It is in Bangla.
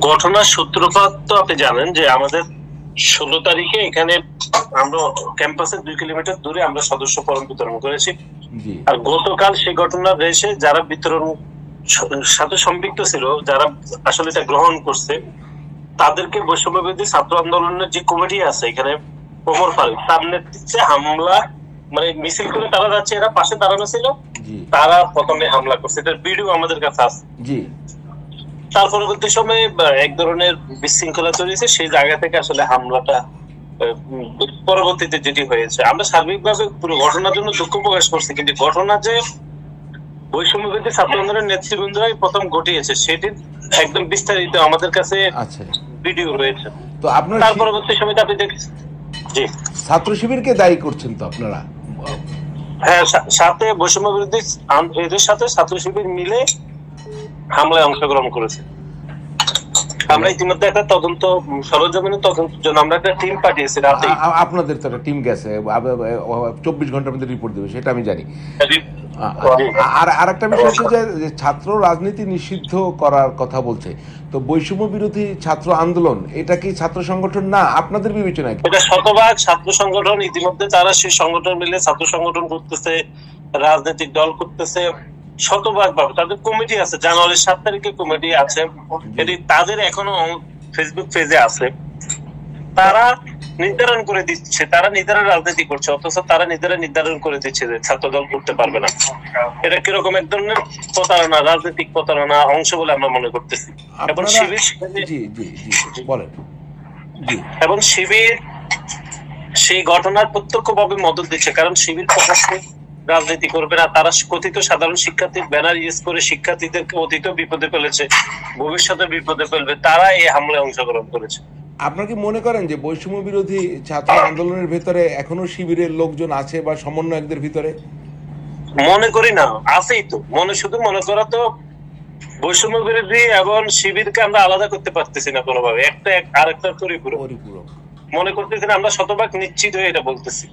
ঘটনার সূত্রপাত তো আপনি জানেন যে আমাদের 16 তারিখে এখানে আমরা ক্যাম্পাসের 2 কিলোমিটার দূরে আমরা সদস্য ফরম বিতরণ করেছি। আর গতকাল সেই ঘটনার রেশে যারা বিতরণ সাথে সম্পৃক্ত ছিল, যারা আসলে এটা গ্রহণ করছে, তাদেরকে বৈষম্যবিরোধী ছাত্র আন্দোলনের যে কমিটি আছে এখানে ওমর ফারুক, তার নেতৃত্বে হামলা, মানে মিছিল করে তারা যাচ্ছে, এরা পাশে দাঁড়ানো ছিল, তারা প্রথমে হামলা করছে। এটার ভিডিও আমাদের কাছে আছে। তার পরবর্তী সময়ে এক ধরনের বিশৃঙ্খলা তৈরি হয়েছে, সেই জায়গা থেকে আসলে হামলাটা পরবর্তীতে যেটি হয়েছে। আমরা সার্বিকভাবে পুরো ঘটনার জন্য দুঃখ প্রকাশ করছি, কিন্তু ঘটনা যে বৈষম্যবিরোধী ছাত্র আন্দোলনের নেতৃবৃন্দরাই প্রথম ঘটিয়েছে সেটি একদম বিস্তারিত আমাদের কাছে ভিডিও রয়েছে। তো আপনার তার পরবর্তী সময় আপনি দেখেছেন জি ছাত্র শিবিরকে দায়ী করছেন তো আপনারা? হ্যাঁ, সাথে বৈষম্যবিরোধী এদের সাথে ছাত্র শিবির মিলে হামলায় অংশগ্রহণ করেছে। আমরা ইতিমধ্যে একটা তদন্ত, সরজমিনে তদন্তের জন্য আমরা একটা টিম পাঠিয়েছি রাতে। আপনাদের তো একটা টিম গেছে, 24 ঘন্টার মধ্যে রিপোর্ট দেবে, সেটা আমি জানি। আর আরেকটা বিষয় হচ্ছে যে ছাত্র রাজনীতি নিষিদ্ধ করার কথা বলছে, তো বৈষম্য বিরোধী ছাত্র আন্দোলন এটা কি ছাত্র সংগঠন না আপনাদের বিবেচনায়? এটা শতভাগ ছাত্র সংগঠন। ইতিমধ্যে তারা সেই সংগঠন মিলে ছাত্র সংগঠন করতেছে, রাজনৈতিক দল করতেছে, শতভাগ ভাবে তাদের কমিটি আছে। জানুয়ারির 7 তারিখে কমিটি আছে, এটি তাদের এখনো ফেসবুক পেজে আছে। তারা নির্ধারণ করে দিচ্ছে, তারা নিজেরা রাজনীতি করছে, অথচ তারা নিজেরা নির্ধারণ করে দিচ্ছে যে ছাত্র দল করতে পারবে না। এটা কিরকম এক ধরনের প্রতারণা, রাজনৈতিক প্রতারণা অংশ বলে আমরা মনে করতেছি। এবং শিবির এবং শিবির সেই ঘটনার প্রত্যক্ষভাবে মদত দিচ্ছে, কারণ শিবির প্রকাশ্যে রাজনীতি করবে না। তারা কথিত সাধারণ শিক্ষার্থীর ব্যানার ইউজ করে শিক্ষার্থীদেরকে অতীত বিপদে ফেলেছে, ভবিষ্যতে বিপদে ফেলবে, তারা এই হামলায় অংশগ্রহণ করেছে। আপনার কি মনে করেন যে বৈষম্য বিরোধী ছাত্র আন্দোলনের ভেতরে এখনো শিবিরের লোকজন আছে বা সমন্বয়কদের ভিতরে? মনে করি না, আছেই তো। শুধু মনে করা তো, বৈষম্য বিরোধী এবং শিবিরকে আমরা আলাদা করতে পারতেছি না কোনোভাবে, একটা আরেকটার পরিপূরক মনে করতেছি না। আমরা শতভাগ নিশ্চিত হয়ে এটা বলতেছি।